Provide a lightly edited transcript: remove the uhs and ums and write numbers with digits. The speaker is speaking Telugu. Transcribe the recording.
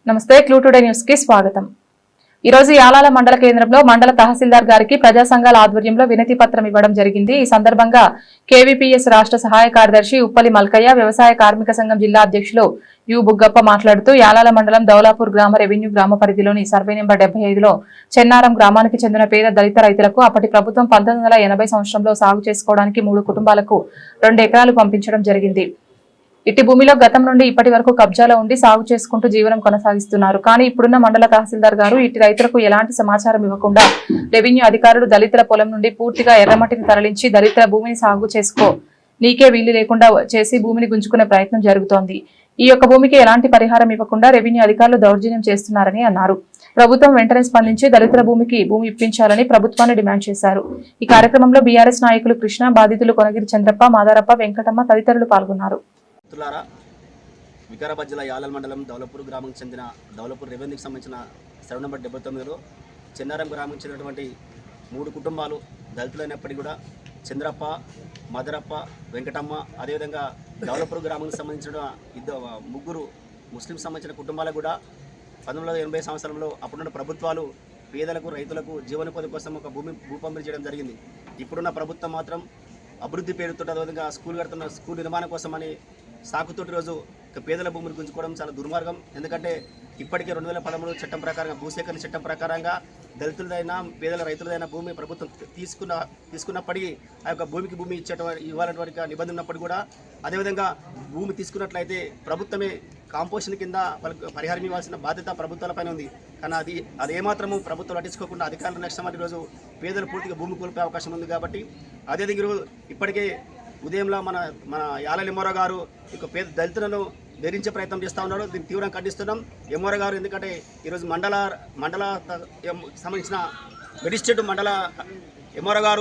నమస్తే క్లూ టుడే న్యూస్ కి స్వాగతం। ఈ రోజు యాలాల మండల కేంద్రంలో మండల తహసీల్దార్ గారికి ప్రజా సంఘాల ఆధ్వర్యంలో వినతి పత్రం ఇవ్వడం జరిగింది। ఈ సందర్భంగా కేవీపీఎస్ రాష్ట్ర సహాయ కార్యదర్శి ఉప్పలి మల్కయ్య, వ్యవసాయ కార్మిక సంఘం జిల్లా అధ్యక్షులు యు బుగ్గప్ప మాట్లాడుతూ యాలాల మండలం దౌలాపూర్ గ్రామ రెవెన్యూ గ్రామ పరిధిలోని సర్వే నెంబర్ 75లో చెన్నారం గ్రామానికి చెందిన పేద దళిత రైతులకు అప్పటి ప్రభుత్వం 1980 సంవత్సరంలో సాగు చేసుకోవడానికి 3 కుటుంబాలకు 2 ఎకరాలు పంపించడం జరిగింది। ఇట్టి భూమిలో గతం నుండి ఇప్పటి వరకు కబ్జాలో ఉండి సాగు చేసుకుంటూ జీవనం కొనసాగిస్తున్నారు। కానీ ఇప్పుడున్న మండల తహసీల్దార్ గారు ఇట్టి రైతులకు ఎలాంటి సమాచారం ఇవ్వకుండా రెవెన్యూ అధికారులు దళితుల పొలం నుండి పూర్తిగా ఎర్రమట్టిని తరలించి దళితుల భూమిని సాగు చేసుకో నీకే వీలు లేకుండా చేసి భూమిని గుంజుకునే ప్రయత్నం జరుగుతోంది। ఈ యొక్క భూమికి ఎలాంటి పరిహారం ఇవ్వకుండా రెవెన్యూ అధికారులు దౌర్జన్యం చేస్తున్నారని అన్నారు। ప్రభుత్వం వెంటనే స్పందించి దళితుల భూమికి భూమి ఇప్పించాలని ప్రభుత్వాన్ని డిమాండ్ చేశారు। ఈ కార్యక్రమంలో బీఆర్ఎస్ నాయకులు కృష్ణ, బాధితులు కొనగిరి చంద్రప్ప, మాదారప్ప, వెంకటమ్మ తదితరులు పాల్గొన్నారు। వికారాబాద్ జిల్లా యాలాల మండలం దౌలపూర్ గ్రామం చెందిన దౌలపూర్ రెవెన్యూకి సంబంధించిన సర్వే నెంబర్ 79లో చెన్నారం గ్రామం చెందినటువంటి 3 కుటుంబాలు దళితులైనప్పటికీ కూడా చంద్రప్ప, మదరప్ప, వెంకటమ్మ, అదేవిధంగా దౌలపూర్ గ్రామానికి సంబంధించిన 3 ముస్లిం సంబంధించిన కుటుంబాలకు కూడా 1980 సంవత్సరంలో అప్పుడున్న ప్రభుత్వాలు పేదలకు, రైతులకు జీవనోపాధి కోసం ఒక భూ పంపిణీ చేయడం జరిగింది। ఇప్పుడున్న ప్రభుత్వం మాత్రం అభివృద్ధి పేరుతో అదేవిధంగా స్కూల్ నిర్మాణం కోసమని సాకుతోటి రోజు పేదల భూములు గుంజుకోవడం చాలా దుర్మార్గం। ఎందుకంటే ఇప్పటికే 2013 చట్టం ప్రకారంగా భూసేకరణ చట్టం ప్రకారంగా దళితులదైనా పేదల రైతులదైనా భూమి ప్రభుత్వం తీసుకున్నప్పటికీ ఆ యొక్క భూమికి భూమి ఇవ్వాలన్నటువంటి నిబంధన ఉన్నప్పటికీ కూడా అదేవిధంగా భూమి తీసుకున్నట్లయితే ప్రభుత్వమే కాంపోజిషన్ కింద వాళ్ళకి పరిహారం ఇవ్వాల్సిన బాధ్యత ప్రభుత్వాలపైన ఉంది। కానీ అది ఏమాత్రము ప్రభుత్వం పట్టించుకోకుండా అధికారులు నెక్స్ట్ రోజు పేదలు పూర్తిగా భూమి కోల్పోయే అవకాశం ఉంది। కాబట్టి అదేవిధంగా ఇప్పటికే ఉదయంలో మన యాలాల ఎంఆర్ఓ గారు ఇక పేద దళితులను బెదిరించే ప్రయత్నం చేస్తూ ఉన్నారు। దీన్ని తీవ్రంగా ఖండిస్తున్నాం ఎంఆర్ఓ గారు। ఎందుకంటే ఈరోజు మండల సంబంధించిన మెజిస్ట్రేట్ మండల ఎంఆర్ఓ గారు